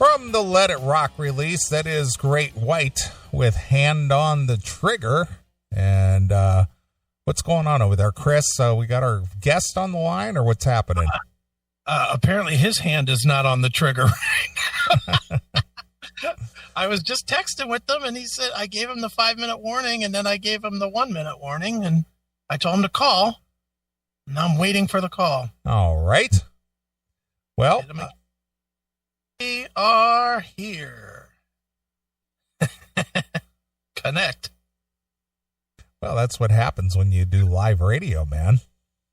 From the Let It Rock release, that is Great White with Hand on the Trigger. And what's going on over there, Chris? We got our guest on the line, or what's happening? Apparently his hand is not on the trigger right now. I was just texting with them, and he said I gave him the 5-minute warning, and then I gave him the 1-minute warning, and I told him to call. Now I'm waiting for the call. All right. Well, we are here. Connect. Well, that's what happens when you do live radio, man.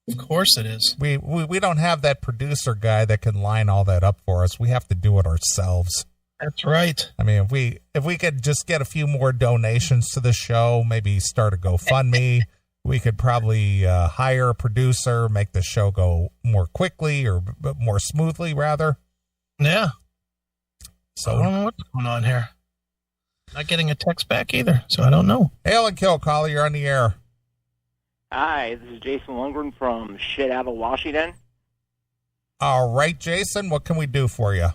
Of course it is. We don't have that producer guy that can line all that up for us. We have to do it ourselves. That's right. I mean, if we could just get a few more donations to the show, maybe start a GoFundMe, we could probably hire a producer, make the show go more quickly or more smoothly, rather. Yeah. So I don't know what's going on here. Not getting a text back either, so I don't know. Hail and kill, caller. You're on the air. Hi, this is Jason Lundgren from Seattle, Washington. All right, Jason, what can we do for you?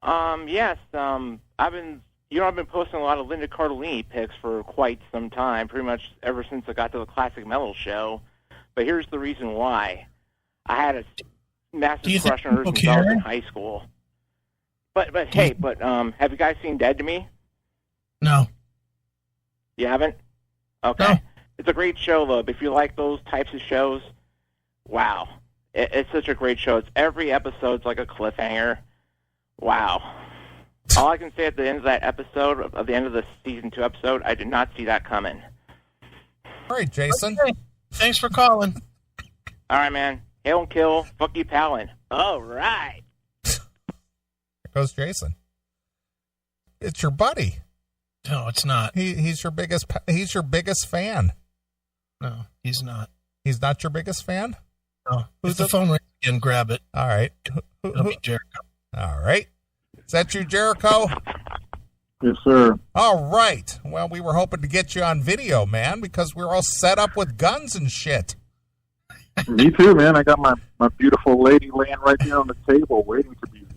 Yes, I've been posting a lot of Linda Cardellini pics for quite some time, pretty much ever since I got to the Classic Metal show. But here's the reason why. I had a massive crush on her since I was in high school. But have you guys seen Dead to Me? No. You haven't? Okay. No. It's a great show, though. If you like those types of shows, wow. It's such a great show. It's every episode's like a cliffhanger. Wow. All I can say at the end of that episode, at the end of the season 2 episode, I did not see that coming. All right, Jason. Okay. Thanks for calling. All right, man. Hail and kill. Fuck you, Palin. All right. There goes Jason. It's your buddy. No, it's not. He's your biggest fan. No, he's not. He's not your biggest fan? No. Who's the phone rings again? Grab it. All right. It'll be Jericho. All right. Is that you, Jericho? Yes, sir. All right. Well, we were hoping to get you on video, man, because we're all set up with guns and shit. Me too, man. I got my beautiful lady laying right there on the table waiting to be viewed.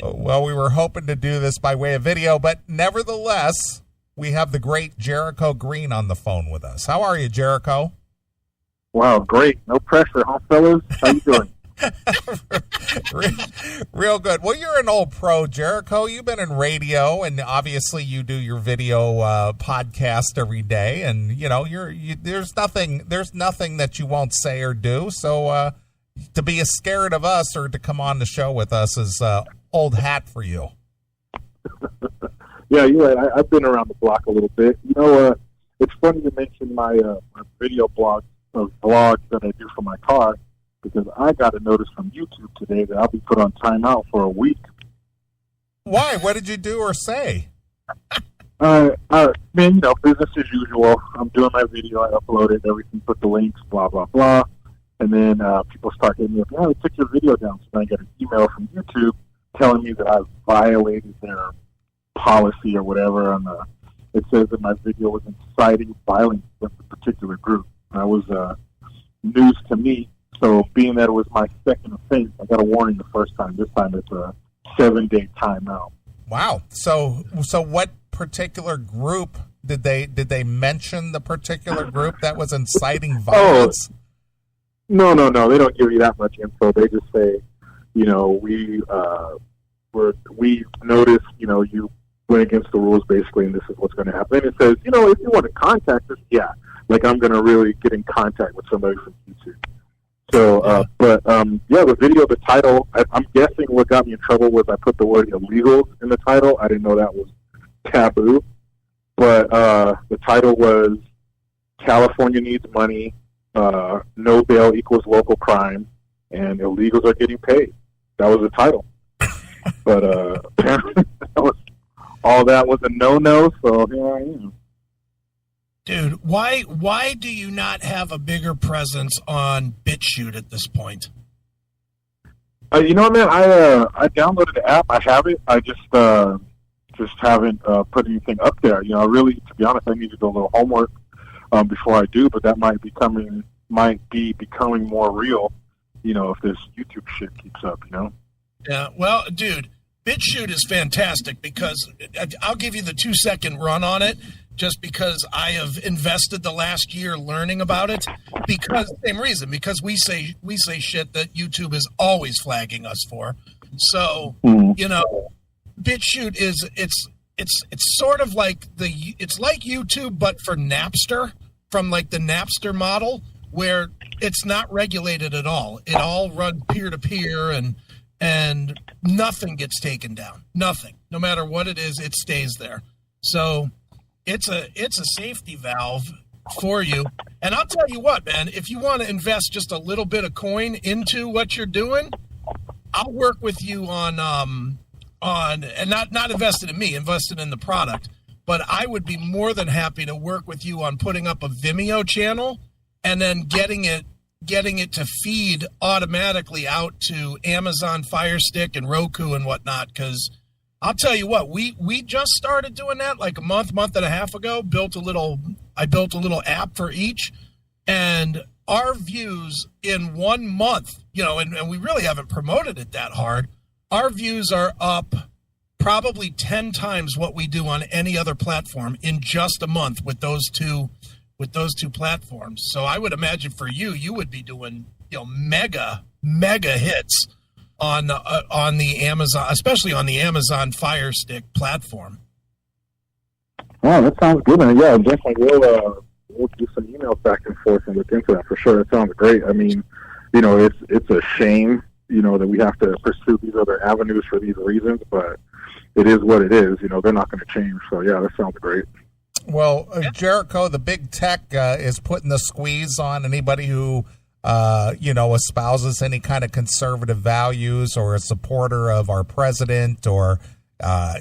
Well, we were hoping to do this by way of video, but nevertheless, we have the great Jericho Green on the phone with us. How are you, Jericho? Wow, great. No pressure, huh, fellas? How you doing? Real good. Well, you're an old pro, Jericho. You've been in radio, and obviously you do your video podcast every day. And you know, there's nothing that you won't say or do. So to be as scared of us or to come on the show with us is old hat for you. Yeah, you're right. I've been around the block a little bit. You know, it's funny you mention my video vlogs that I do for my car. Because I got a notice from YouTube today that I'll be put on timeout for a week. Why? What did you do or say? Man, you know, business as usual. I'm doing my video. I upload it, everything, put the links, blah, blah, blah. And then people start hitting me up, I took your video down. So then I get an email from YouTube telling me that I've violated their policy or whatever. And it says that my video was inciting violence with a particular group. That was news to me. So being that it was my second offense, I got a warning the first time. This time it's a 7-day timeout. Wow. So what particular group did they mention? The particular group that was inciting violence? No. They don't give you that much info. They just say, you know, we noticed, you know, you went against the rules basically, and this is what's going to happen. And it says, you know, if you want to contact us, yeah, like I'm going to really get in contact with somebody from YouTube. So, the video, the title, I'm guessing what got me in trouble was I put the word illegals in the title. I didn't know that was taboo. But the title was California Needs Money, No Bail Equals Local Crime, and Illegals Are Getting Paid. That was the title. But apparently all that was a no-no, so here I am. Dude, why do you not have a bigger presence on BitChute at this point? You know, man, I downloaded the app. I have it. I just haven't put anything up there. You know, really, to be honest, I need to do a little homework before I do. But that might be becoming more real. You know, if this YouTube shit keeps up. You know. Yeah. Well, dude, BitChute is fantastic because I'll give you the 2-second run on it just because I have invested the last year learning about it. Because same reason, because we say shit that YouTube is always flagging us for. So, you know, BitChute is it's sort of like it's like YouTube but for Napster, from like the Napster model, where it's not regulated at all. It all runs peer-to-peer and nothing gets taken down. Nothing. No matter what it is, it stays there. So it's a safety valve for you. And I'll tell you what, man, if you want to invest just a little bit of coin into what you're doing, I'll work with you on and not invested in me, invested in the product. But I would be more than happy to work with you on putting up a Vimeo channel and then getting it to feed automatically out to Amazon Fire Stick and Roku and whatnot. Because I'll tell you what, we just started doing that like a month and a half ago. I built a little app for each, and our views in 1 month, you know, and we really haven't promoted it that hard. Our views are up probably 10 times what we do on any other platform in just a month with those two platforms. So I would imagine for you would be doing, you know, mega hits on the Amazon, especially on the Amazon Fire Stick platform. Oh, that sounds good, man. Yeah, definitely. We'll do some emails back and forth and look into that for sure. It sounds great. I mean, you know, it's a shame, you know, that we have to pursue these other avenues for these reasons, but it is what it is. You know, they're not going to change. So yeah, that sounds great. Well, Jericho, the big tech is putting the squeeze on anybody who, you know, espouses any kind of conservative values or a supporter of our president or,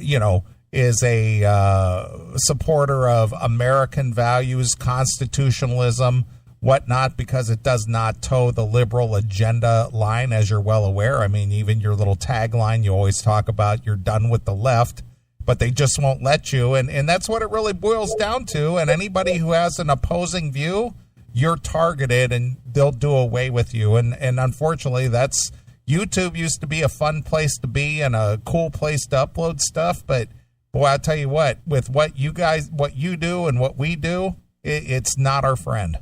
you know, is a supporter of American values, constitutionalism, whatnot, because it does not toe the liberal agenda line, as you're well aware. I mean, even your little tagline, you always talk about you're done with the left, but they just won't let you. And that's what it really boils down to. And anybody who has an opposing view, you're targeted and they'll do away with you. And unfortunately, that's YouTube used to be a fun place to be and a cool place to upload stuff. But boy, I'll tell you what, with what you do and what we do, it's not our friend.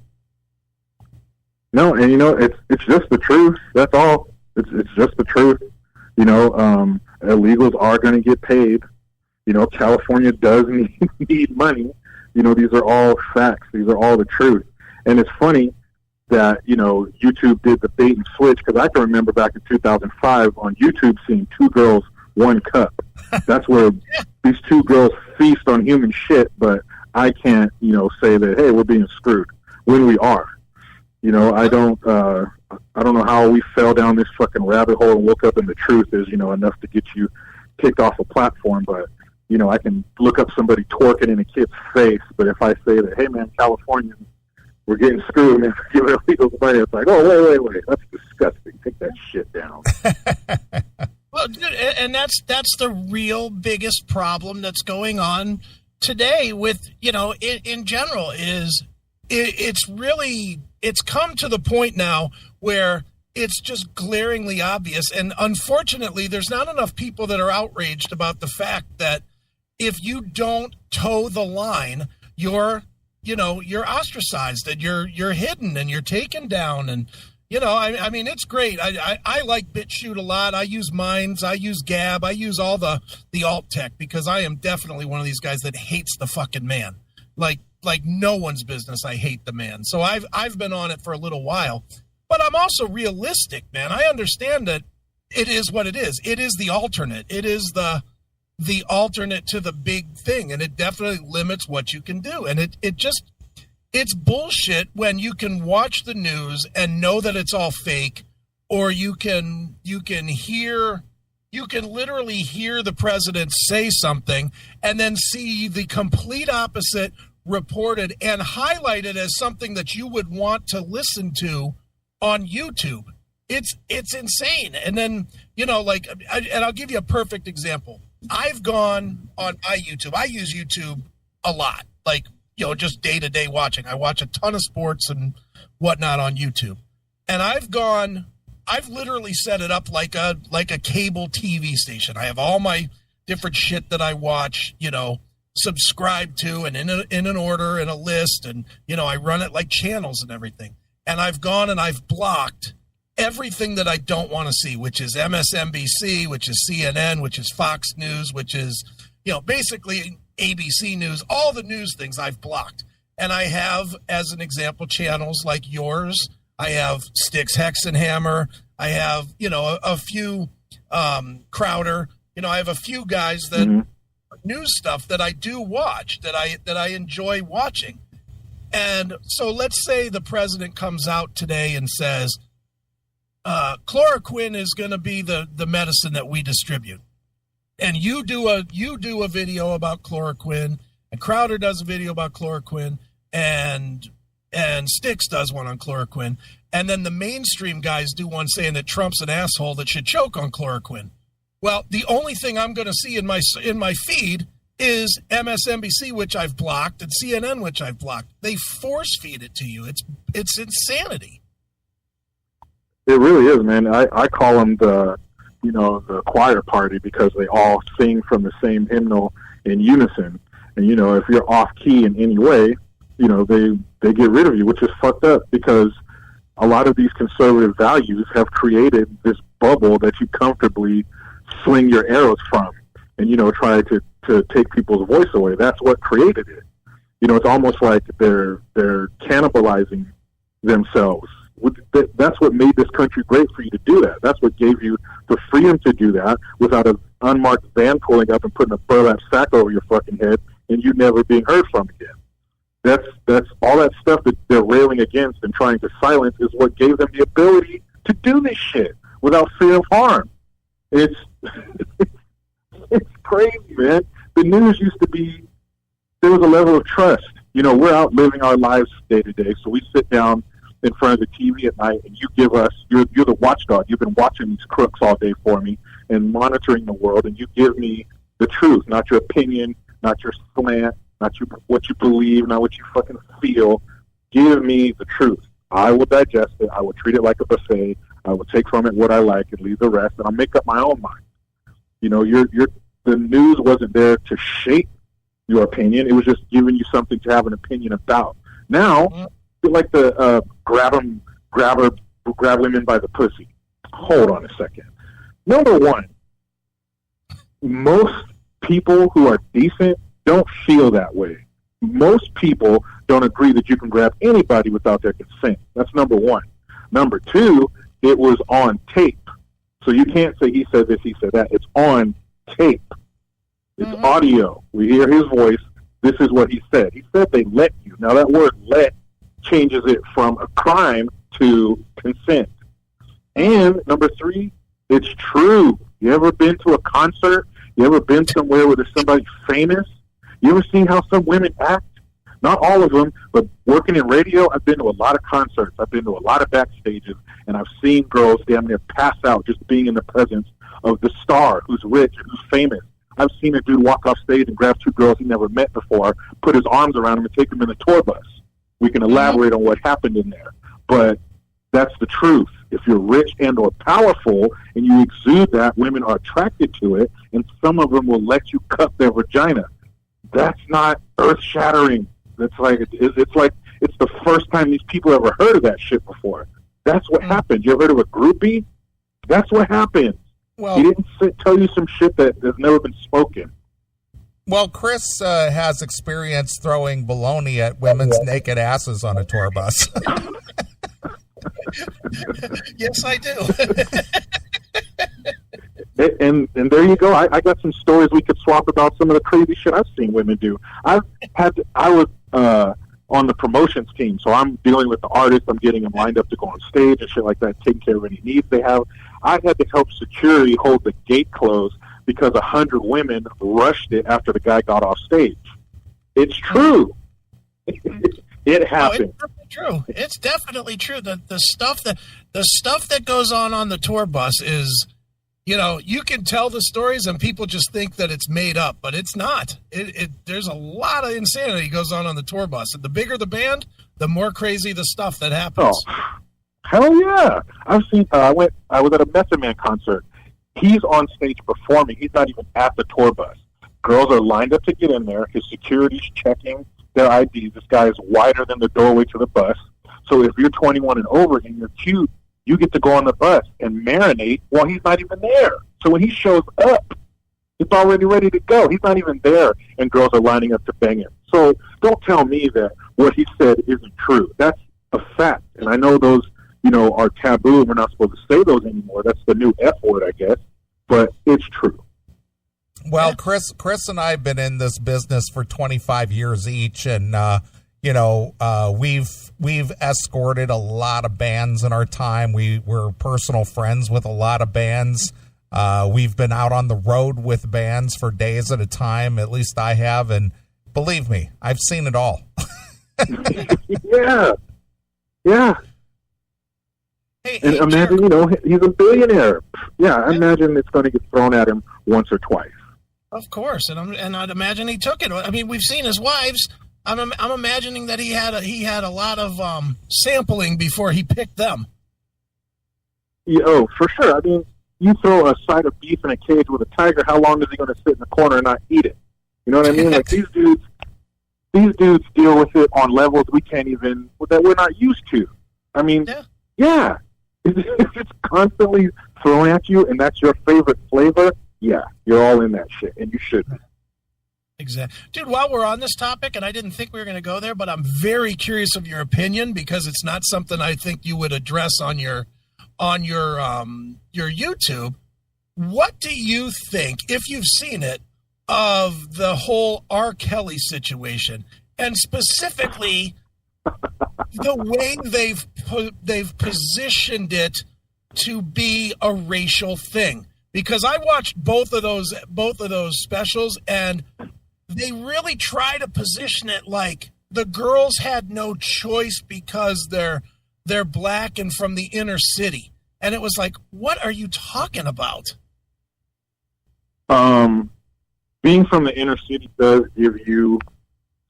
No, and you know, it's just the truth. That's all. It's just the truth. You know, illegals are going to get paid. You know, California does need money. You know, these are all facts. These are all the truth. And it's funny that, you know, YouTube did the bait and switch, because I can remember back in 2005 on YouTube seeing Two Girls, One Cup. That's where these two girls feast on human shit, but I can't, you know, say that, hey, we're being screwed when we are. You know, I don't know how we fell down this fucking rabbit hole and woke up and the truth is, you know, enough to get you kicked off a platform. But, you know, I can look up somebody twerking in a kid's face, but if I say that, hey, man, California, we're getting screwed, man, for giving illegals money, it's like, oh, wait, that's disgusting. Take that shit down. Well, and that's the real biggest problem that's going on today with, you know, in general is it's come to the point now where it's just glaringly obvious. And unfortunately, there's not enough people that are outraged about the fact that if you don't toe the line, you're ostracized and you're hidden and you're taken down. And, you know, I mean, it's great. I like BitChute a lot. I use Minds. I use Gab. I use all the alt tech because I am definitely one of these guys that hates the fucking man. Like no one's business. I hate the man. So I've been on it for a little while, but I'm also realistic, man. I understand that it is what it is. It is the alternate. It is the alternate to the big thing. And it definitely limits what you can do. And it's bullshit when you can watch the news and know that it's all fake, or you can literally hear the president say something and then see the complete opposite reported and highlighted as something that you would want to listen to on YouTube. It's insane. And then, you know, like, and I'll give you a perfect example. I've gone on my YouTube. I use YouTube a lot, like, you know, just day-to-day watching. I watch a ton of sports and whatnot on YouTube. And I've gone I've literally set it up like a cable TV station. I have all my different shit that I watch, subscribe to, and in an order, in a list, and I run it like channels and everything. And I've gone and I've blocked everything that I don't want to see, which is MSNBC, which is CNN, which is Fox News, which is, basically ABC News, all the news things I've blocked. And I have, as an example, channels like yours. I have Styx Hexenhammer. I have, a few Crowder. I have a few guys that news stuff that I do watch, that I enjoy watching. And so let's say the president comes out today and says, chloroquine is going to be the medicine that we distribute. And you do a video about chloroquine, and Crowder does a video about chloroquine, and Styx does one on chloroquine, and then the mainstream guys do one saying that Trump's an asshole that should choke on chloroquine. Well, the only thing I'm going to see in my feed is MSNBC, which I've blocked, and CNN, which I've blocked. They force feed it to you. It's insanity. It really is, man. I call them the choir party, because they all sing from the same hymnal in unison. And, if you're off key in any way, they get rid of you, which is fucked up, because a lot of these conservative values have created this bubble that you comfortably sling your arrows from and, try to take people's voice away. That's what created it. It's almost like they're cannibalizing themselves. That's what made this country great for you to do that. That's what gave you the freedom to do that without an unmarked van pulling up and putting a burlap sack over your fucking head and you never being heard from again. That's all that stuff that they're railing against and trying to silence is what gave them the ability to do this shit without fear of harm. It's it's crazy, man. The news used to be, there was a level of trust. We're out living our lives day to day, so we sit down in front of the TV at night, and you give us, you're the watchdog. You've been watching these crooks all day for me and monitoring the world, and you give me the truth, not your opinion, not your slant, not what you believe, not what you fucking feel. Give me the truth. I will digest it. I will treat it like a buffet. I will take from it what I like and leave the rest, and I'll make up my own mind. The news wasn't there to shape your opinion. It was just giving you something to have an opinion about. Now, like the grab women by the pussy. Hold on a second. Number one, most people who are decent don't feel that way. Most people don't agree that you can grab anybody without their consent. That's number one. Number two, it was on tape. So you can't say he said this, he said that. It's on tape. It's audio. We hear his voice. This is what he said. He said they let you. Now that word let changes it from a crime to consent. And number three, it's true. You ever been to a concert? You ever been somewhere where there's somebody famous? You ever seen how some women act? Not all of them, but working in radio, I've been to a lot of concerts. I've been to a lot of backstages, and I've seen girls damn near pass out just being in the presence of the star who's rich and who's famous. I've seen a dude walk off stage and grab two girls he never met before, put his arms around them, and take them in the tour bus. We can elaborate on what happened in there, but that's the truth. If you're rich and or powerful and you exude that, women are attracted to it, and some of them will let you cut their vagina. That's not earth-shattering. It's like it's the first time these people ever heard of that shit before. That's what happened. You ever heard of a groupie? That's what happened. Well, he didn't tell you some shit that has never been spoken. Well, Chris has experience throwing baloney at women's naked asses on a tour bus. Yes, I do. And there you go. I got some stories we could swap about some of the crazy shit I've seen women do. I was on the promotions team, so I'm dealing with the artists. I'm getting them lined up to go on stage and shit like that, taking care of any needs they have. I had to help security hold the gate closed because 100 women rushed it after the guy got off stage. It's true. It happened. No, it's true. It's definitely true. The stuff that goes on the tour bus is, you can tell the stories and people just think that it's made up, but it's not. There's a lot of insanity goes on the tour bus. And the bigger the band, the more crazy the stuff that happens. Oh, Hell yeah! I've seen. I was at a Method Man concert. He's on stage performing. He's not even at the tour bus. Girls are lined up to get in there. His security's checking their IDs. This guy is wider than the doorway to the bus. So if you're 21 and over and you're cute, you get to go on the bus and marinate while he's not even there. So when he shows up, it's already ready to go. He's not even there, and girls are lining up to bang him. So don't tell me that what he said isn't true. That's a fact. And I know those, are taboo and we're not supposed to say those anymore. That's the new F word, I guess. But it's true. Well, Chris and I have been in this business for 25 years each, and we've escorted a lot of bands in our time. We're personal friends with a lot of bands. We've been out on the road with bands for days at a time. At least I have, and believe me, I've seen it all. Yeah. Hey, and imagine, he's a billionaire. Yeah, I imagine it's going to get thrown at him once or twice. Of course, and I'd imagine he took it. I mean, we've seen his wives. I'm imagining that he had a lot of sampling before he picked them. Yeah, oh, for sure. I mean, you throw a side of beef in a cage with a tiger, how long is he going to sit in the corner and not eat it? You know what I mean? Like these dudes deal with it on levels that we're not used to. I mean, yeah. If it's constantly thrown at you and that's your favorite flavor, yeah, you're all in that shit, and you shouldn't. Exactly. Dude, while we're on this topic, and I didn't think we were going to go there, but I'm very curious of your opinion because it's not something I think you would address on your YouTube. What do you think, if you've seen it, of the whole R. Kelly situation, and specifically the way they've positioned it to be a racial thing? Because I watched both of those specials, and they really try to position it like the girls had no choice because they're black and from the inner city. And it was like, what are you talking about? Being from the inner city does give you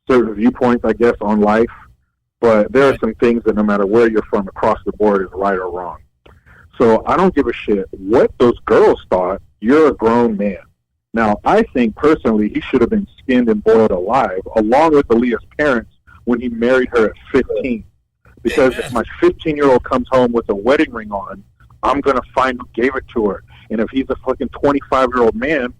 certain viewpoints, I guess, on life. But there are some things that no matter where you're from across the board is right or wrong. So I don't give a shit what those girls thought. You're a grown man. Now, I think personally he should have been skinned and boiled alive, along with Aaliyah's parents, when he married her at 15. Because if my 15-year-old comes home with a wedding ring on, I'm going to find who gave it to her. And if he's a fucking 25-year-old man,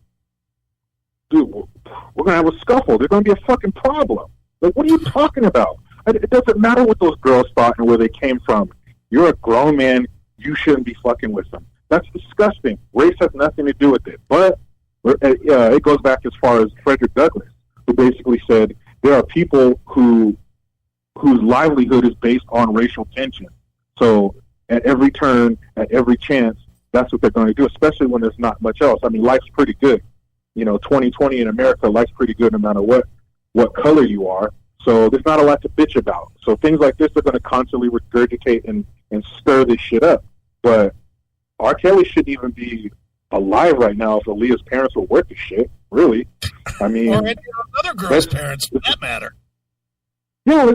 dude, we're going to have a scuffle. There's going to be a fucking problem. Like, what are you talking about? It doesn't matter what those girls thought and where they came from. You're a grown man. You shouldn't be fucking with them. That's disgusting. Race has nothing to do with it. But it goes back as far as Frederick Douglass, who basically said there are people whose livelihood is based on racial tension. So at every turn, at every chance, that's what they're going to do, especially when there's not much else. I mean, life's pretty good. 2020 in America, life's pretty good no matter what color you are. So there's not a lot to bitch about. So things like this are going to constantly regurgitate and stir this shit up. But R. Kelly shouldn't even be alive right now if Aaliyah's parents were worth the shit, really. I mean... or any other girl's parents, for that matter. Yeah,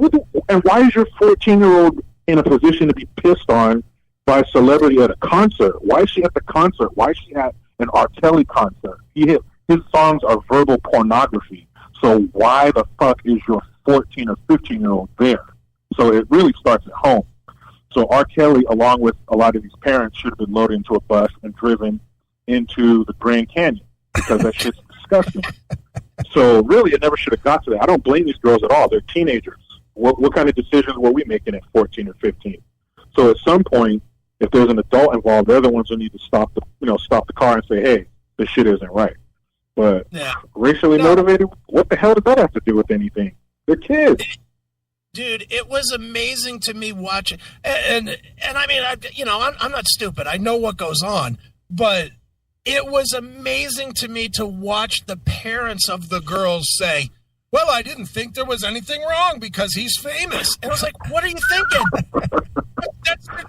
and why is your 14-year-old in a position to be pissed on by a celebrity at a concert? Why is she at the concert? Why is she at an R. Kelly concert? His songs are verbal pornography. So why the fuck is your 14 or 15-year-old there? So it really starts at home. So R. Kelly, along with a lot of these parents, should have been loaded into a bus and driven into the Grand Canyon because that shit's disgusting. So really, it never should have got to that. I don't blame these girls at all. They're teenagers. What kind of decisions were we making at 14 or 15? So at some point, if there's an adult involved, they're the ones who need to stop the car and say, hey, this shit isn't right. But racially motivated, what the hell does that have to do with anything? They're kids. Dude, it was amazing to me watching, and I mean, I'm not stupid. I know what goes on, but it was amazing to me to watch the parents of the girls say, well, I didn't think there was anything wrong because he's famous. And I was like, what are you thinking?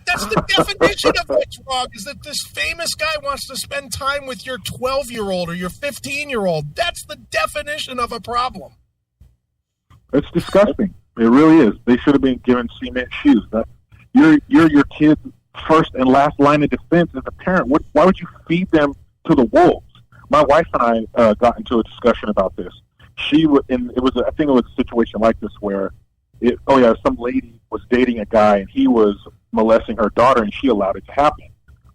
That's the definition of what's wrong, is that this famous guy wants to spend time with your 12-year-old or your 15-year-old. That's the definition of a problem. It's disgusting. It really is. They should have been given cement shoes. You're your kid's first and last line of defense as a parent. Why would you feed them to the wolves? My wife and I got into a discussion about this. I think it was a situation like this where some lady was dating a guy and he was molesting her daughter and she allowed it to happen.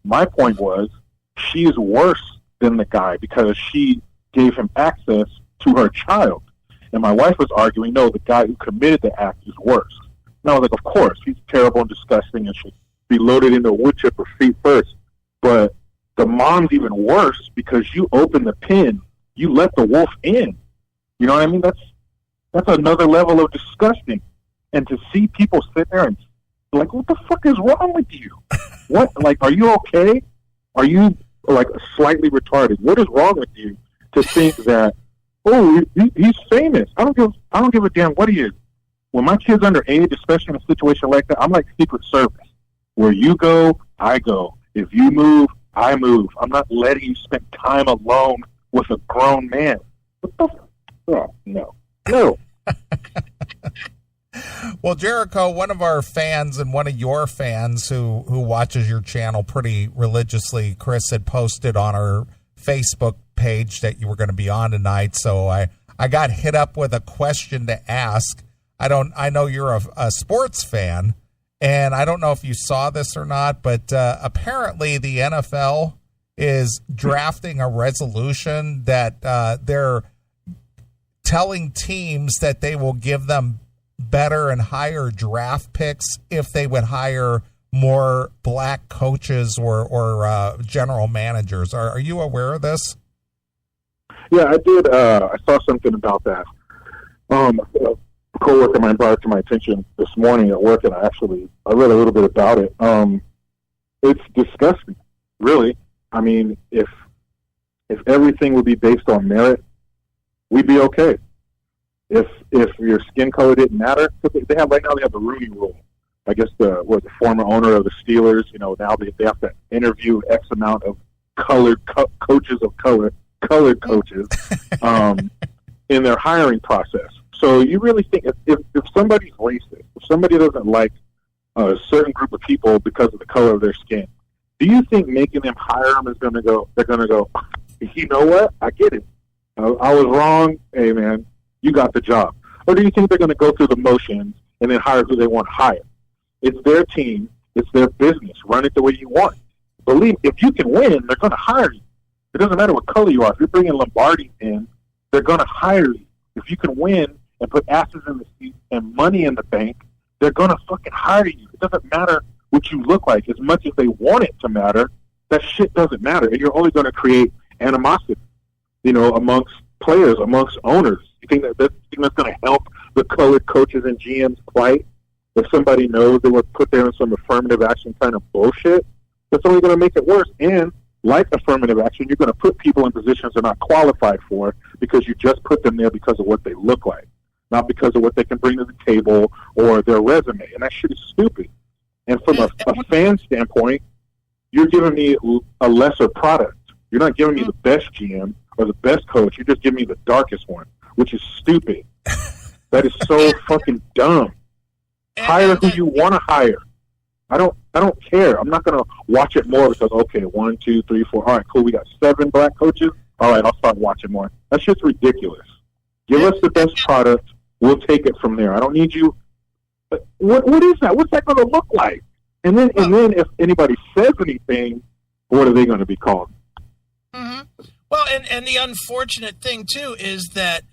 My point was, she is worse than the guy because she gave him access to her child. And my wife was arguing, no, the guy who committed the act is worse. And I was like, of course, he's terrible and disgusting and should be loaded into a wood chipper feet first. But the mom's even worse because you open the pen, you let the wolf in. You know what I mean? That's another level of disgusting. And to see people sit there and like, what the fuck is wrong with you? What? Like, are you okay? Are you like slightly retarded? What is wrong with you to think that? Oh, he's famous. I don't give a damn what he is. When my kid's underage, especially in a situation like that, I'm like Secret Service. Where you go, I go. If you move, I move. I'm not letting you spend time alone with a grown man. What the? Oh, no. Well, Jericho, one of our fans and one of your fans who watches your channel pretty religiously, Chris, had posted on our Facebook page that you were going to be on tonight. So I got hit up with a question to ask. I know you're a sports fan, and I don't know if you saw this or not, but apparently the NFL is drafting a resolution that they're telling teams that they will give them better and higher draft picks if they would hire more black coaches or general managers. Are you aware of this? Yeah, I did. I saw something about that. A coworker of mine brought it to my attention this morning at work, and I read a little bit about it. It's disgusting, really. I mean, if everything would be based on merit, we'd be okay. If your skin color didn't matter, they have the Rooney Rule. I guess the former owner of the Steelers, now they have to interview X amount of colored coaches in their hiring process. So you really think if somebody's racist, if somebody doesn't like a certain group of people because of the color of their skin, do you think making them hire them is going to go? They're going to go, you know what? I get it. I was wrong. Hey, man, you got the job. Or do you think they're going to go through the motions and then hire who they want to hire? It's their team. It's their business. Run it the way you want. Believe if you can win, they're going to hire you. It doesn't matter what color you are. If you're bringing Lombardi in, they're going to hire you. If you can win and put asses in the seat and money in the bank, they're going to fucking hire you. It doesn't matter what you look like. As much as they want it to matter, that shit doesn't matter. And you're only going to create animosity, amongst players, amongst owners. You think that's going to help the colored coaches and GMs plight? If somebody knows they were put there in some affirmative action kind of bullshit, that's only going to make it worse. And like affirmative action, you're going to put people in positions they're not qualified for because you just put them there because of what they look like, not because of what they can bring to the table or their resume. And that shit is stupid. And from a fan standpoint, you're giving me a lesser product. You're not giving me the best GM or the best coach. You're just giving me the darkest one, which is stupid. That is so fucking dumb. Hire who you want to hire. I don't care. I'm not going to watch it more because, okay, 1, 2, 3, 4. All right, cool. We got 7 black coaches. All right, I'll start watching more. That's just ridiculous. Give us the best product. We'll take it from there. I don't need you. What is that? What's that going to look like? And then if anybody says anything, what are they going to be called? Mm-hmm. Well, and the unfortunate thing, too, is that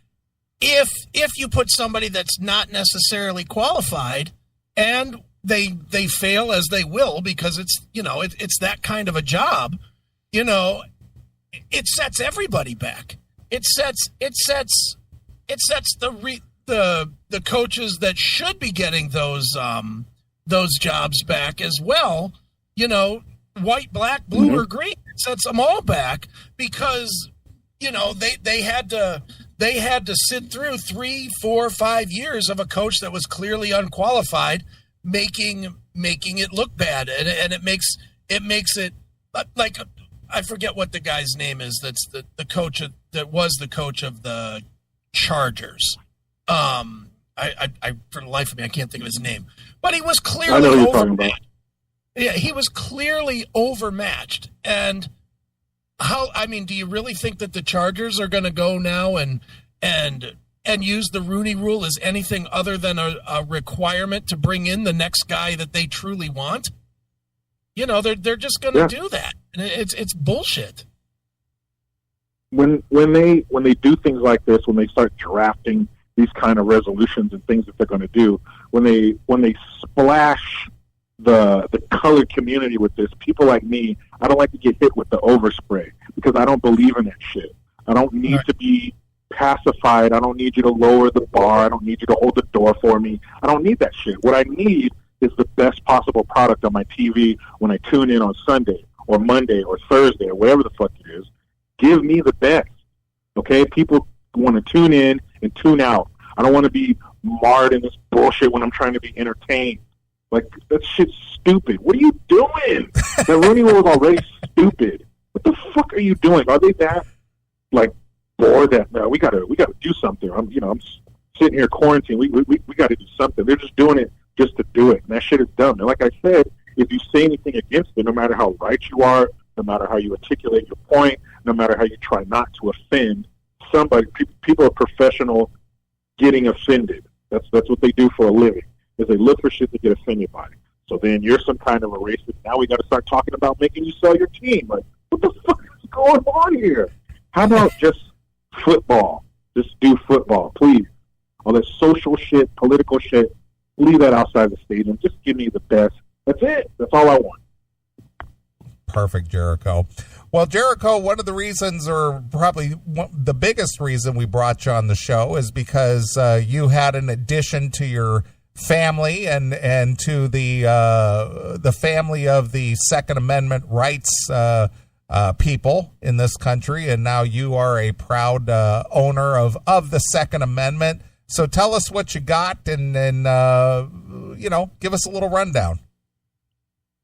if you put somebody that's not necessarily qualified and they fail, as they will, because it's that kind of a job, it sets everybody back. It sets the coaches that should be getting those jobs back as well. White, black, blue, or green. It sets them all back because they had to sit through 3, 4, 5 years of a coach that was clearly unqualified, making it look bad, and it makes it like, I forget what the guy's name is. That's the coach that was the coach of the Chargers. I I for the life of me, I can't think of his name. But he was I know clearly who you're talking about. overmatched. Yeah, he was clearly overmatched. And do you really think that the Chargers are going to go now and use the Rooney Rule as anything other than a requirement to bring in the next guy that they truly want? They're just going to do that. And it's bullshit. When they do things like this, when they start drafting these kind of resolutions and things that they're going to do, when they splash the colored community with this, people like me, I don't like to get hit with the overspray because I don't believe in that shit. I don't need to be pacified. I don't need you to lower the bar. I don't need you to hold the door for me. I don't need that shit. What I need is the best possible product on my TV when I tune in on Sunday or Monday or Thursday or whatever the fuck it is. Give me the best. Okay? People want to tune in and tune out. I don't want to be marred in this bullshit when I'm trying to be entertained. Like, that shit's stupid. What are you doing? The Rooney Rule is already stupid. What the fuck are you doing? Are they that, like, bored that, we gotta do something? I'm sitting here quarantined. We gotta do something. They're just doing it just to do it. And that shit is dumb. And like I said, if you say anything against it, no matter how right you are, no matter how you articulate your point, no matter how you try not to offend somebody, people are professional getting offended. That's what they do for a living. Is they look for shit to get offended by. So then you're some kind of a racist. Now we got to start talking about making you sell your team. Like, what the fuck is going on here? How about just football? Just do football, please. All that social shit, political shit, leave that outside the stadium. Just give me the best. That's it. That's all I want. Perfect, Jericho. Well, Jericho, one of the reasons, or probably the biggest reason we brought you on the show is because you had an addition to your family and to the family of the Second Amendment rights people in this country, and now you are a proud owner of the Second Amendment. So tell us what you got, and give us a little rundown.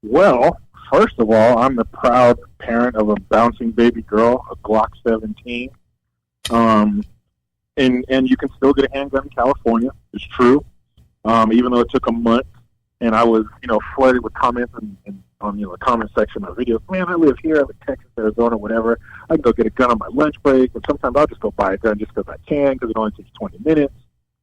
Well, first of all, I'm the proud parent of a bouncing baby girl, a Glock 17. And you can still get a handgun in California. It's true. Even though it took a month, and I was, flooded with comments and on the comment section of my videos. Man, I live here. I live in Texas, Arizona, whatever. I can go get a gun on my lunch break, and sometimes I'll just go buy a gun just because I can, because it only takes 20 minutes.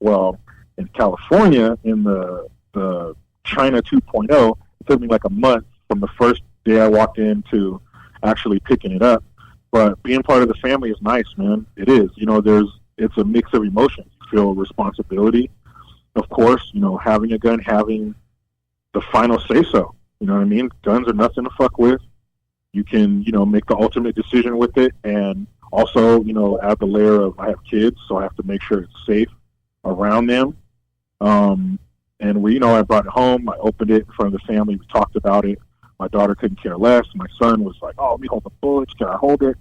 Well, in California, in the China 2.0, it took me like a month from the first day I walked in to actually picking it up. But being part of the family is nice, man. It is. It's a mix of emotions. You feel responsibility. Of course, having a gun, having the final say-so. You know what I mean? Guns are nothing to fuck with. You can, make the ultimate decision with it. And also, add the layer of, I have kids, so I have to make sure it's safe around them. And I brought it home. I opened it in front of the family. We talked about it. My daughter couldn't care less. My son was like, oh, let me hold the bullets. Can I hold it?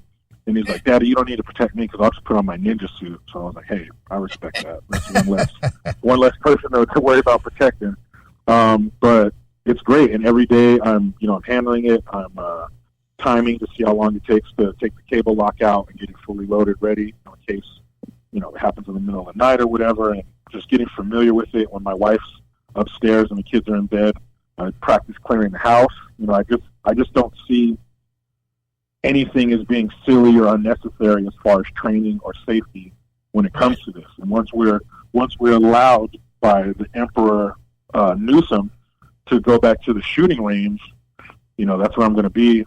And he's like, Daddy, you don't need to protect me because I'll just put on my ninja suit. So I was like, hey, I respect that. That's one less person to worry about protecting. But it's great. And every day I'm handling it. I'm timing to see how long it takes to take the cable lock out and getting fully loaded ready in case, it happens in the middle of the night or whatever. And just getting familiar with it. When my wife's upstairs and the kids are in bed, I practice clearing the house. I just don't see anything as being silly or unnecessary as far as training or safety when it comes to this. And once we're allowed by the Emperor Newsom to go back to the shooting range, that's where I'm going to be.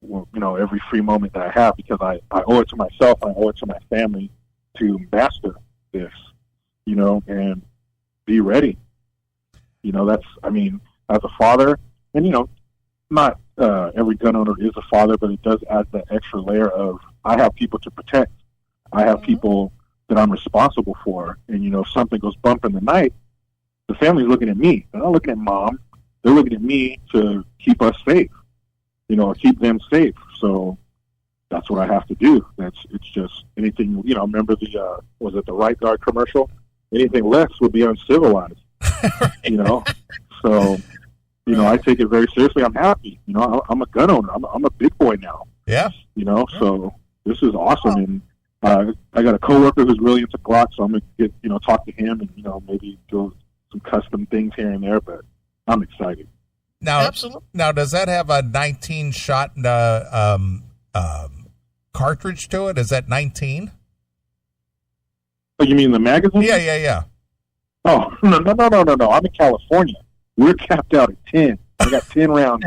Every free moment that I have, because I owe it to myself, I owe it to my family to master this, and be ready. As a father, and not every gun owner is a father, but it does add that extra layer of, I have people to protect. I have people that I'm responsible for. And, if something goes bump in the night, the family's looking at me. They're not looking at mom. They're looking at me to keep us safe, keep them safe. So that's what I have to do. It's just anything, remember was it the Right Guard commercial? Anything less would be uncivilized, So, I take it very seriously. I'm happy. I'm a gun owner. I'm a big boy now. Yeah. So this is awesome. And I got a coworker who's really into Glock, so I'm gonna get talk to him and maybe do some custom things here and there. But I'm excited. Now, Absolutely. Now, does that have a 19 shot cartridge to it? Is that 19? Oh, you mean the magazine? Yeah. Oh, no. I'm in California. We're capped out at 10. I got 10 rounds.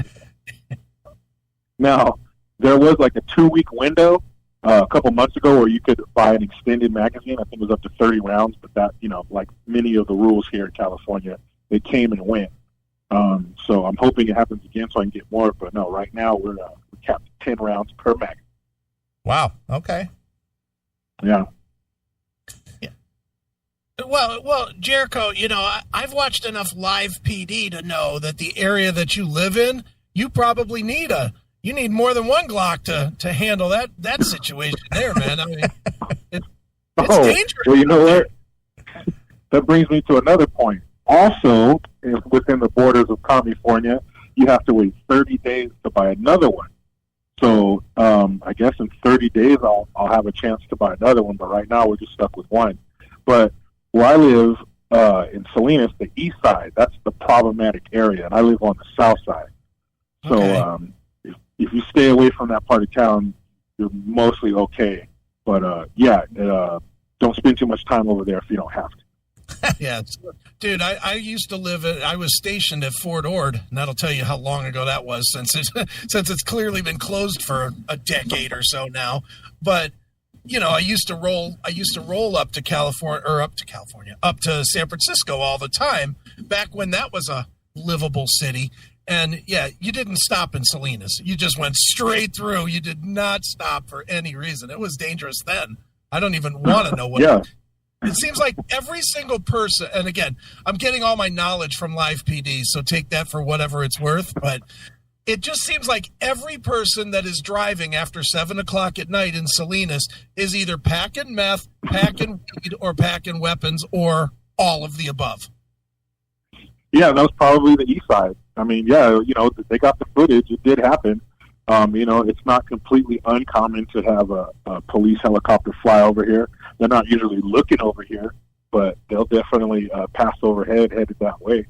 Now, there was like a 2-week window a couple months ago where you could buy an extended magazine. I think it was up to 30 rounds, but that, like many of the rules here in California, they came and went. So I'm hoping it happens again so I can get more. But no, right now we're capped at 10 rounds per magazine. Wow. Okay. Yeah. Well, Jericho, I've watched enough live PD to know that the area that you live in, you probably need more than one Glock to handle that situation there, man. I mean, it's dangerous. Well, you know what? That brings me to another point. Also, within the borders of California, you have to wait 30 days to buy another one. So I guess in 30 days I'll have a chance to buy another one, but right now we're just stuck with one. But where I live in Salinas, the east side, that's the problematic area, and I live on the south side. So Okay. If you stay away from that part of town, you're mostly okay. But don't spend too much time over there if you don't have to. Yeah, dude, I used to I was stationed at Fort Ord, and that'll tell you how long ago that was since it's clearly been closed for a decade or so now. But I used to roll up to San Francisco all the time back when that was a livable city. And yeah, you didn't stop in Salinas. You just went straight through. You did not stop for any reason. It was dangerous then. I don't even want to know what. Yeah. It seems like every single person, and again, I'm getting all my knowledge from live PD, so take that for whatever it's worth, but it just seems like every person that is driving after 7 o'clock at night in Salinas is either packing meth, packing weed, or packing weapons, or all of the above. Yeah, that was probably the east side. I mean, yeah, they got the footage. It did happen. It's not completely uncommon to have a police helicopter fly over here. They're not usually looking over here, but they'll definitely pass overhead, headed that way.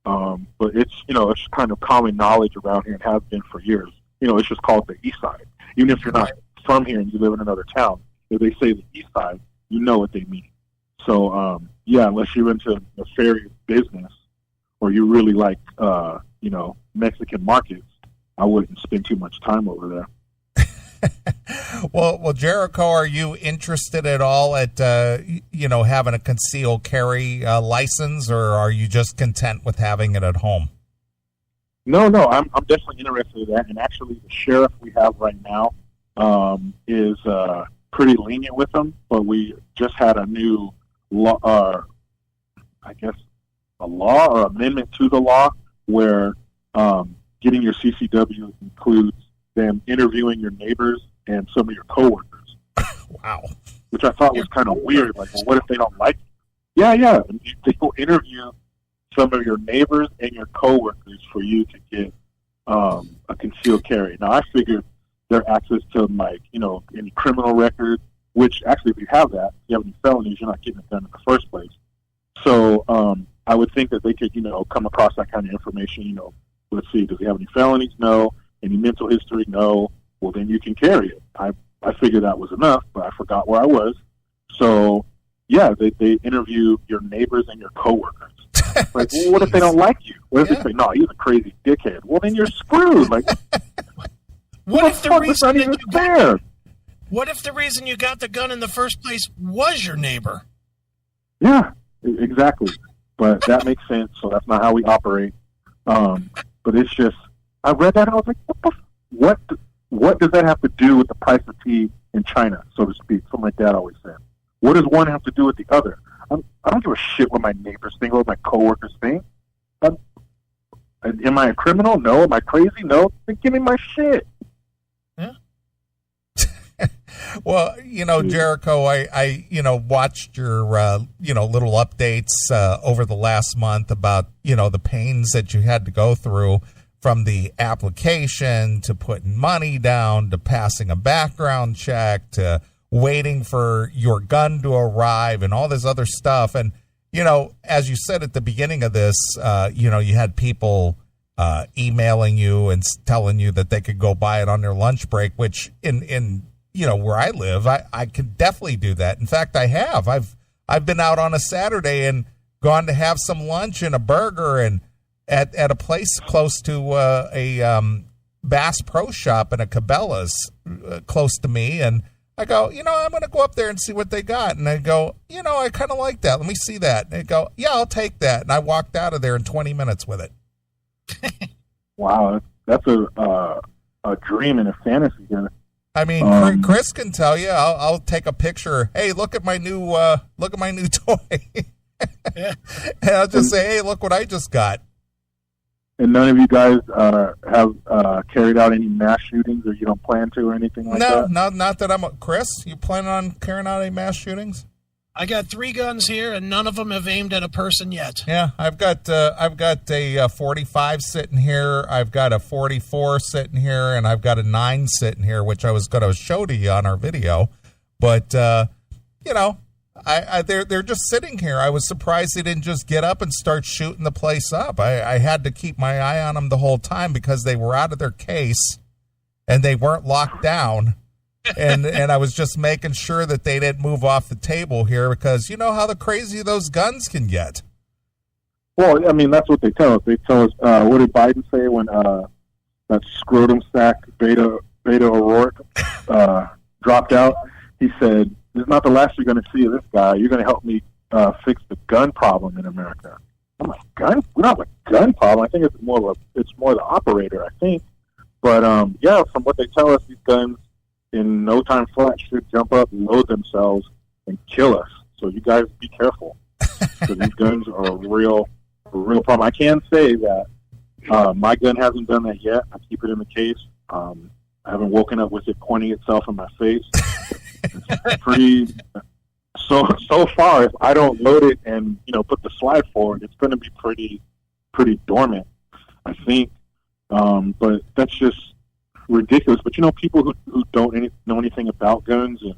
But it's kind of common knowledge around here and has been for years. It's just called the east side. Even if you're not from here and you live in another town, if they say the east side, you know what they mean. So, unless you're into nefarious business or you really like, Mexican markets, I wouldn't spend too much time over there. Well, Jericho, are you interested at all at having a concealed carry license, or are you just content with having it at home? No, I'm definitely interested in that. And actually, the sheriff we have right now is pretty lenient with them. But we just had a new law, a law or amendment to the law where getting your CCW includes them interviewing your neighbors and some of your coworkers. Wow. Which I thought was kind of weird. Like, well, what if they don't like you? Yeah. They will interview some of your neighbors and your coworkers for you to get a concealed carry. Now, I figured their access to, any criminal record, which actually, if you have that, if you have any felonies, you're not getting it done in the first place. So I would think that they could, come across that kind of information. Let's see, does he have any felonies? No. Any mental history? No. Well, then you can carry it. I figured that was enough, but I forgot where I was. So, yeah, they interview your neighbors and your coworkers. Like, well, what if they don't like you? What if they say, no, he's a crazy dickhead? Well, then you're screwed. Like, what if the reason that you there? What if the reason you got the gun in the first place was your neighbor? Yeah, exactly. But that makes sense. So that's not how we operate. But it's just, I read that and I was like, what does that have to do with the price of tea in China, so to speak? Something like that I always said. What does one have to do with the other? I don't give a shit what my neighbors think or what my coworkers think. Am I a criminal? No. Am I crazy? No. Then give me my shit. Yeah. Well, Jericho, I watched your, little updates over the last month about, the pains that you had to go through from the application to putting money down to passing a background check to waiting for your gun to arrive and all this other stuff. And, you know, as you said at the beginning of this, you know, you had people emailing you and telling you that they could go buy it on their lunch break, which in you know, where I live, I could definitely do that. In fact, I have. I've been out on a Saturday and gone to have some lunch and a burger and at a place close to a Bass Pro Shop and a Cabela's close to me. And I go, you know, I'm going to go up there and see what they got. And I go, you know, I kind of like that. Let me see that. And I go, yeah, I'll take that. And I walked out of there in 20 minutes with it. Wow, that's a dream and a fantasy. I mean, Chris can tell you. I'll take a picture. Hey, look at my new toy. And I'll just say, hey, look what I just got. And none of you guys have carried out any mass shootings, or you don't plan to, or anything like that? No, not that I'm. Chris, you plan on carrying out any mass shootings? I got 3 guns here, and none of them have aimed at a person yet. Yeah, I've got a 45 sitting here. I've got a 44 sitting here, and I've got a 9 sitting here, which I was going to show to you on our video. But you know, they're just sitting here. I was surprised they didn't just get up and start shooting the place up. I had to keep my eye on them the whole time because they were out of their case and they weren't locked down. And I was just making sure that they didn't move off the table here because you know how the crazy those guns can get. Well, I mean, that's what they tell us. They tell us, what did Biden say when that scrotum sack Beto O'Rourke dropped out? He said, "This is not the last you're going to see of this guy. You're going to help me fix the gun problem in America." I'm like, gun? We're not a gun problem. I think it's more the operator, I think. But yeah, from what they tell us, these guns in no time flat should jump up, load themselves, and kill us. So you guys be careful. So these guns are a real problem. I can say that my gun hasn't done that yet. I keep it in the case. I haven't woken up with it pointing itself in my face. It's pretty. So far, if I don't load it and put the slide forward, it's going to be pretty dormant, I think. But that's just ridiculous. But people who don't know anything about guns, and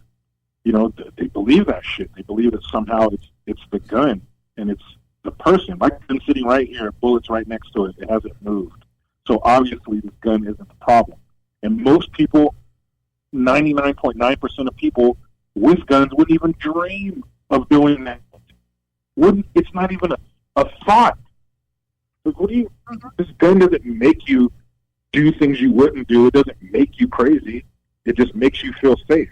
they believe that shit. They believe that somehow it's the gun and it's the person. My gun's sitting right here, bullets right next to it. It hasn't moved. So obviously this gun isn't the problem. And most people, 99.9% of people with guns wouldn't even dream of doing that. It's not even a thought. This gun doesn't make you do things you wouldn't do. It doesn't make you crazy. It just makes you feel safe.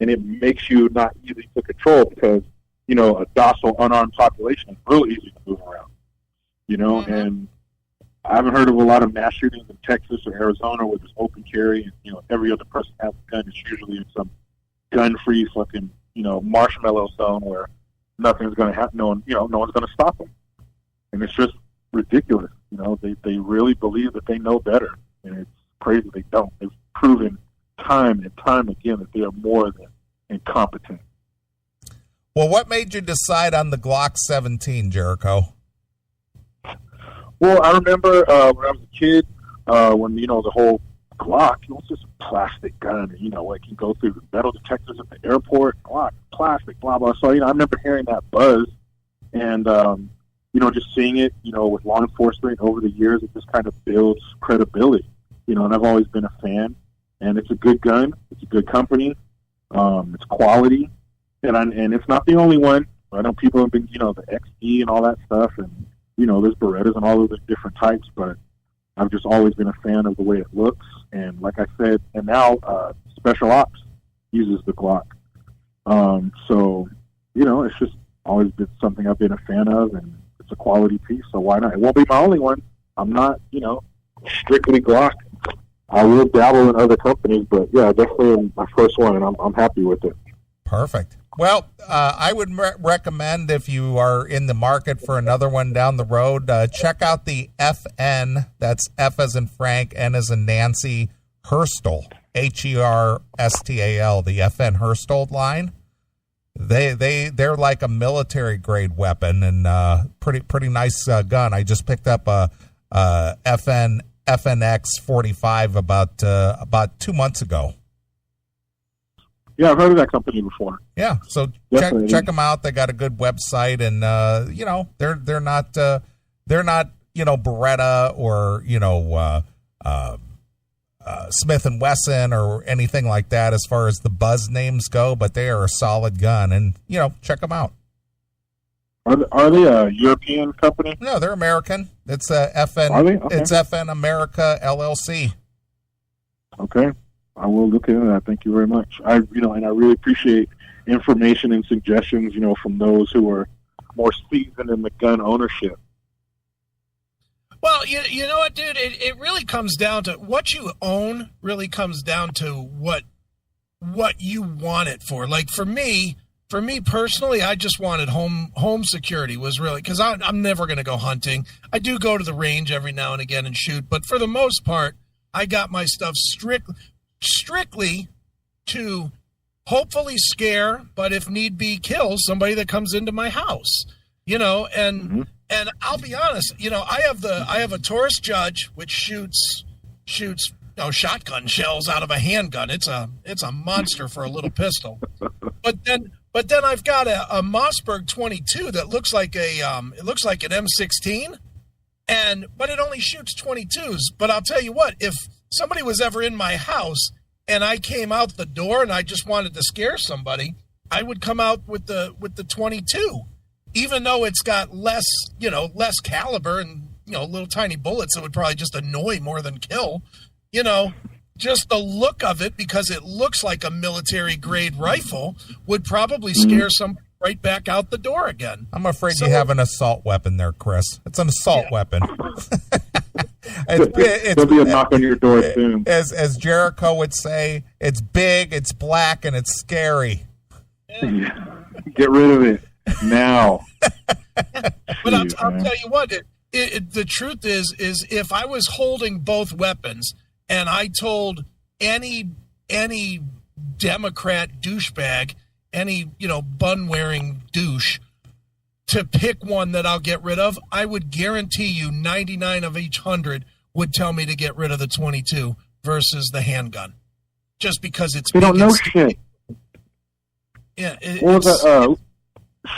And it makes you not easy to control because, a docile, unarmed population is real easy to move around. And I haven't heard of a lot of mass shootings in Texas or Arizona where there's open carry and, every other person has a gun. It's usually in some gun-free fucking, marshmallow zone where nothing's going to happen. No one's going to stop them. And it's just ridiculous. They really believe that they know better. And it's crazy they don't. They've proven time and time again that they are more than incompetent. Well, what made you decide on the Glock 17, Jericho? Well, I remember when I was a kid, when, the whole Glock, it was just a plastic gun. And, it can go through the metal detectors at the airport. Glock, plastic, blah, blah. So, I remember hearing that buzz and, just seeing it, with law enforcement over the years, it just kind of builds credibility, and I've always been a fan. And it's a good gun. It's a good company. It's quality. And it's not the only one. I know people have been, the XE and all that stuff. And, there's Berettas and all of the different types. But I've just always been a fan of the way it looks. And like I said, and now Special Ops uses the Glock. So, it's just always been something I've been a fan of. And it's a quality piece. So why not? It won't be my only one. I'm not, strictly Glock. I will dabble in other companies, but yeah, definitely my first one, and I'm happy with it. Perfect. Well, I would recommend if you are in the market for another one down the road, check out the FN. That's F as in Frank, N as in Nancy, Herstal, Herstal, the FN Herstal line. They're like a military grade weapon and pretty nice gun. I just picked up a FNX 45 about 2 months ago. Yeah, I've heard of that company before. Yeah, so check them out. They got a good website, and they're not Beretta or Smith and Wesson or anything like that as far as the buzz names go, but they are a solid gun, and check them out. Are they a European company? No, they're American. It's FN. Are they? Okay. It's FN America LLC. Okay. I will look into that. Thank you very much. I really appreciate information and suggestions, from those who are more seasoned in the gun ownership. Well, you know what, dude? It really comes down to what you own. Really comes down to what you want it for. Like for me personally, I just wanted home security was really, because I'm never going to go hunting. I do go to the range every now and again and shoot, but for the most part, I got my stuff strictly to hopefully scare, but if need be, kill somebody that comes into my house, and I'll be honest, I have a Taurus Judge, which shoots shotgun shells out of a handgun. It's a monster for a little pistol. But then I've got a Mossberg 22 that looks like an M16, but it only shoots 22s. But I'll tell you what, if somebody was ever in my house and I came out the door and I just wanted to scare somebody, I would come out with the 22, even though it's got less caliber and little tiny bullets that would probably just annoy more than kill. Just the look of it, because it looks like a military grade rifle, would probably scare somebody right back out the door again. I'm afraid you have an assault weapon there, Chris. It's an assault weapon. There'll be a knock on your door soon. As Jericho would say, it's big, it's black, and it's scary. Yeah. Get rid of it now. But I'll tell you what, the truth is if I was holding both weapons and I told any Democrat douchebag, any bun-wearing douche, to pick one that I'll get rid of, I would guarantee you 99 of each 100 would tell me to get rid of the 22 versus the handgun, just because it's. They don't know shit. Yeah. What was that?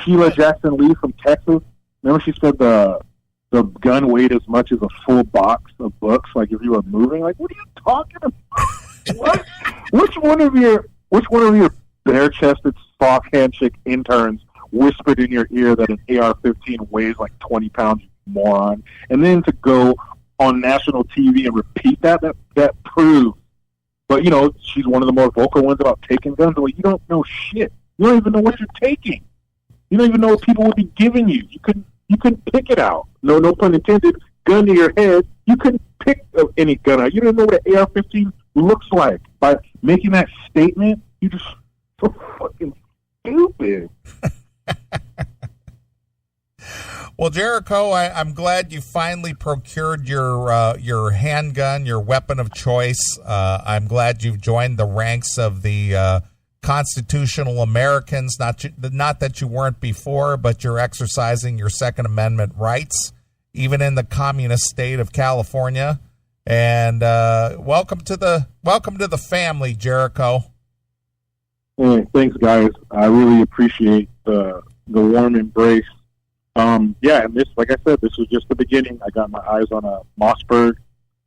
Sheila Jackson Lee from Texas. Remember, she said the gun weighed as much as a full box of books. Like if you were moving, like what are you talking about? What? Which one of your bare-chested soft handshake interns whispered in your ear that an AR-15 weighs like 20 pounds, you moron? And then to go on national TV and repeat that proves. But she's one of the more vocal ones about taking guns. Like you don't know shit. You don't even know what you're taking. You don't even know what people will be giving you. You couldn't pick it out. No pun intended. Gun to your head. You couldn't pick any gun out. You don't know what an AR-15 looks like. By making that statement, you just so fucking stupid. Well, Jericho, I'm glad you finally procured your handgun, your weapon of choice. I'm glad you've joined the ranks of the constitutional Americans. Not that you weren't before, but you're exercising your Second Amendment rights, even in the communist state of California. And welcome to the family, Jericho. Hey, thanks, guys. I really appreciate the warm embrace. And this, like I said, this was just the beginning. I got my eyes on a Mossberg.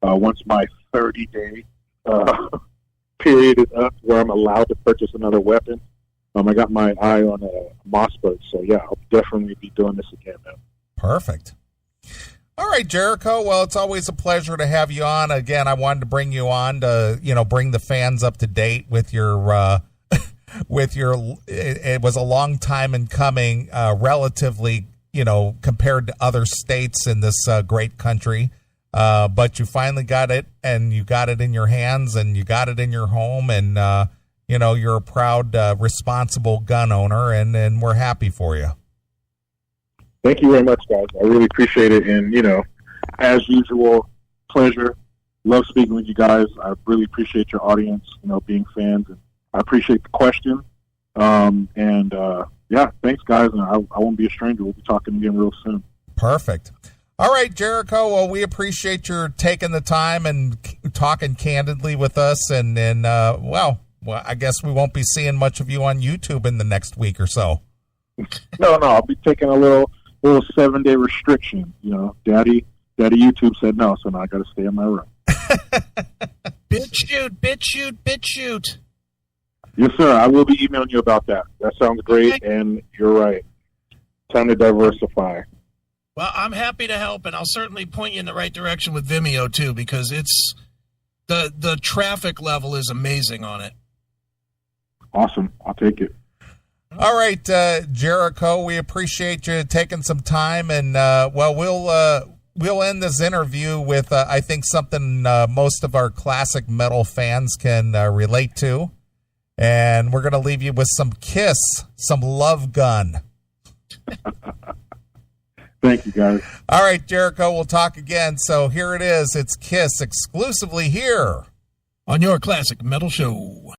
Once my 30-day period is up where I'm allowed to purchase another weapon, I got my eye on a Mossberg. So, yeah, I'll definitely be doing this again, man. Perfect. All right, Jericho. Well, it's always a pleasure to have you on. Again, I wanted to bring you on to, bring the fans up to date with your it was a long time in coming, relatively, compared to other states in this great country. But you finally got it, and you got it in your hands, and you got it in your home, and, you're a proud, responsible gun owner, and we're happy for you. Thank you very much, guys. I really appreciate it. And, as usual, pleasure. Love speaking with you guys. I really appreciate your audience, being fans. And I appreciate the question. Thanks, guys. And I won't be a stranger. We'll be talking again real soon. Perfect. All right, Jericho. Well, we appreciate your taking the time and talking candidly with us. And well, I guess we won't be seeing much of you on YouTube in the next week or so. No, I'll be taking a little 7-day restriction. You know, Daddy YouTube said no, so now I got to stay in my room. Bit shoot. Yes, sir. I will be emailing you about that. That sounds great, and you're right. Time to diversify. Well, I'm happy to help, and I'll certainly point you in the right direction with Vimeo too, because it's the traffic level is amazing on it. Awesome. I'll take it. All right, Jericho, we appreciate you taking some time, and we'll end this interview with I think something most of our classic metal fans can relate to, and we're going to leave you with some Kiss, some Love Gun. Thank you, guys. All right, Jericho, we'll talk again. So here it is. It's Kiss exclusively here on your classic metal show.